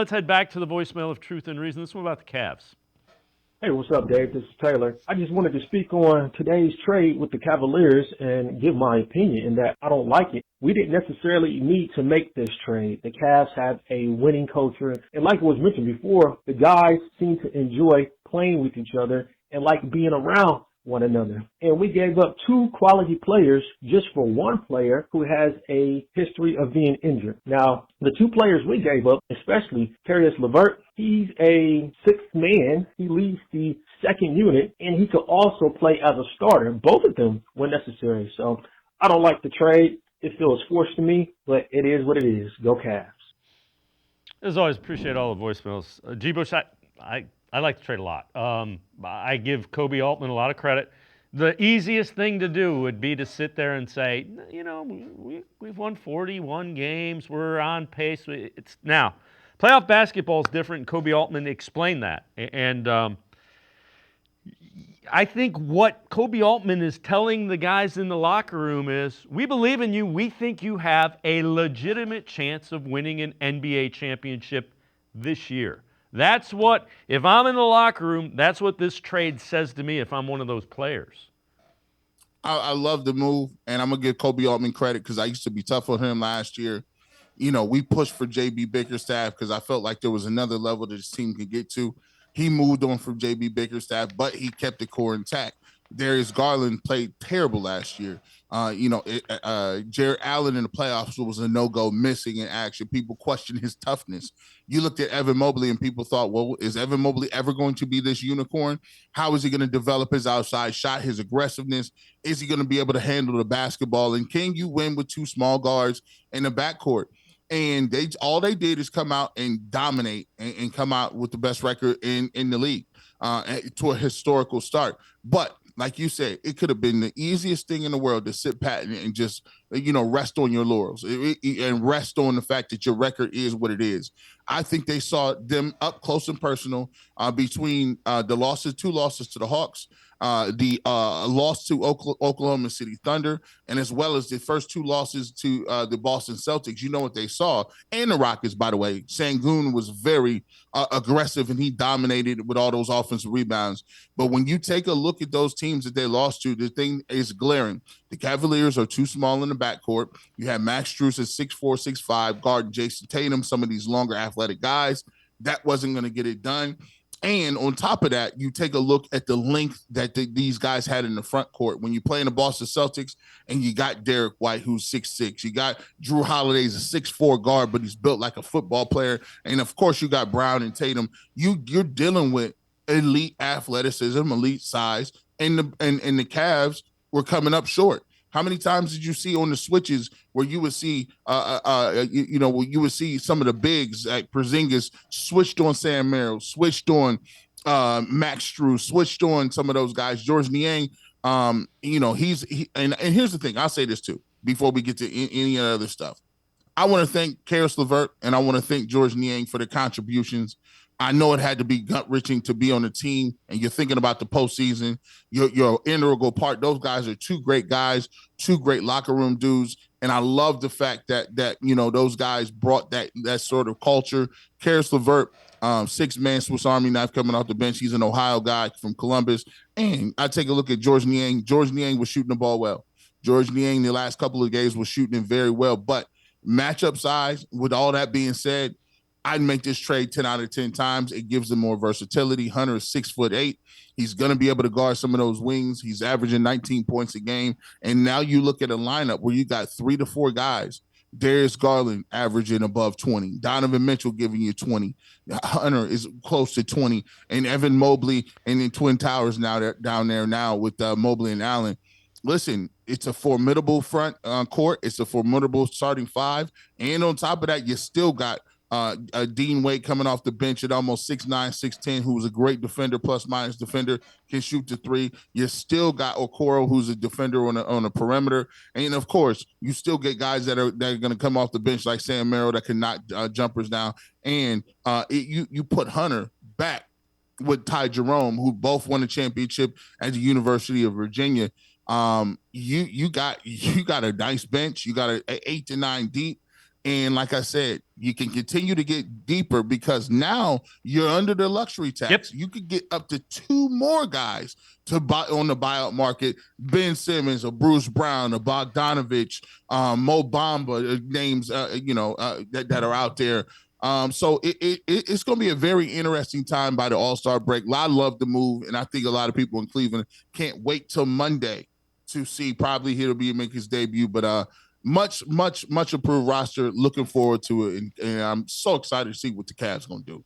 Let's head back to the voicemail of Truth and Reason. This one about the Cavs. Hey, what's up, Dave? This is Taylor. I just wanted to speak on today's trade with the Cavaliers and give my opinion in that I don't like it. We didn't necessarily need to make this trade. The Cavs have a winning culture, and like was mentioned before, the guys seem to enjoy playing with each other and like being around one another. And we gave up two quality players just for one player who has a history of being injured. Now, the two players we gave up, especially Caris LeVert, he's a sixth man. He leads the second unit, and he could also play as a starter, both of them when necessary. So I don't like the trade. It feels forced to me, but it is what it is. Go Cavs. As always, appreciate all the voicemails. G-Bush, I like the trade a lot. I give Kobe Altman a lot of credit. The easiest thing to do would be to sit there and say, you know, we've won 41 games. We're on pace. It's now, playoff basketball is different. Kobe Altman explained that. And I think what Kobe Altman is telling the guys in the locker room is, we believe in you. We think you have a legitimate chance of winning an NBA championship this year. That's what, if I'm in the locker room, that's what this trade says to me if I'm one of those players. I love the move, and I'm going to give Kobe Altman credit because I used to be tough on him last year. You know, we pushed for J.B. Bickerstaff because I felt like there was another level that his team could get to. He moved on from J.B. Bickerstaff, but he kept the core intact. Darius Garland played terrible last year. Jared Allen in the playoffs was a no-go, missing in action. People questioned his toughness. You looked at Evan Mobley and people thought, well, is Evan Mobley ever going to be this unicorn? How is he going to develop his outside shot, his aggressiveness? Is he going to be able to handle the basketball? And can you win with two small guards in the backcourt? And all they did is come out and dominate and come out with the best record in the league to a historical start. But like you said, it could have been the easiest thing in the world to sit pat and just, rest on your laurels and rest on the fact that your record is what it is. I think they saw them up close and personal between the two losses to the Hawks, the loss to Oklahoma City Thunder, and as well as the first two losses to the Boston Celtics. You know what they saw. And the Rockets, by the way. Sengun was very aggressive, and he dominated with all those offensive rebounds. But when you take a look at those teams that they lost to, the thing is glaring. The Cavaliers are too small in the backcourt. You have Max Strus at 6'4", 6'5", guarding Jason Tatum, some of these longer athletic guys. That wasn't going to get it done. And on top of that, you take a look at the length that these guys had in the front court. When you play in the Boston Celtics and you got Derek White, who's 6'6", you got Drew Holiday's a 6'4" guard, but he's built like a football player. And of course, you got Brown and Tatum. You're dealing with elite athleticism, elite size, and the Cavs were coming up short. How many times did you see on the switches where you would see, you would see some of the bigs like Porzingis switched on Sam Merrill, switched on Max Strus, switched on some of those guys. George Niang, and here's the thing. I'll say this too before we get to any other stuff. I want to thank Caris LeVert and I want to thank George Niang for the contributions. I know it had to be gut-wrenching to be on the team, and you're thinking about the postseason. You're integral part. Those guys are two great guys, two great locker room dudes, and I love the fact that those guys brought that sort of culture. Caris LeVert, 6-man Swiss Army knife coming off the bench. He's an Ohio guy from Columbus. And I take a look at George Niang. George Niang was shooting the ball well. George Niang, the last couple of games, was shooting it very well. But matchup size, with all that being said, I'd make this trade 10 out of 10 times. It gives them more versatility. Hunter is 6'8". He's going to be able to guard some of those wings. He's averaging 19 points a game. And now you look at a lineup where you got 3 to 4 guys. Darius Garland averaging above 20. Donovan Mitchell giving you 20. Hunter is close to 20. And Evan Mobley and the Twin Towers now down there now with Mobley and Allen. Listen, it's a formidable front court. It's a formidable starting five. And on top of that, you still got Dean Wade coming off the bench at almost 6'9", 6'10", who's a great defender, plus minus defender, can shoot the three. You still got Okoro, who's a defender on a perimeter, and of course, you still get guys that are going to come off the bench like Sam Merrill that can knock jumpers down. And you put Hunter back with Ty Jerome, who both won a championship at the University of Virginia. You got a nice bench. You got an 8 to 9 deep. And like I said, you can continue to get deeper because now you're under the luxury tax. Yep. You could get up to 2 more guys to buy on the buyout market: Ben Simmons, or Bruce Brown, or Bogdanovich, Mo Bamba, names that are out there. So it's going to be a very interesting time by the All-Star break. I love the move, and I think a lot of people in Cleveland can't wait till Monday to see. Probably he'll be make his debut, but much improved roster. Looking forward to it, and I'm so excited to see what the Cavs going to do.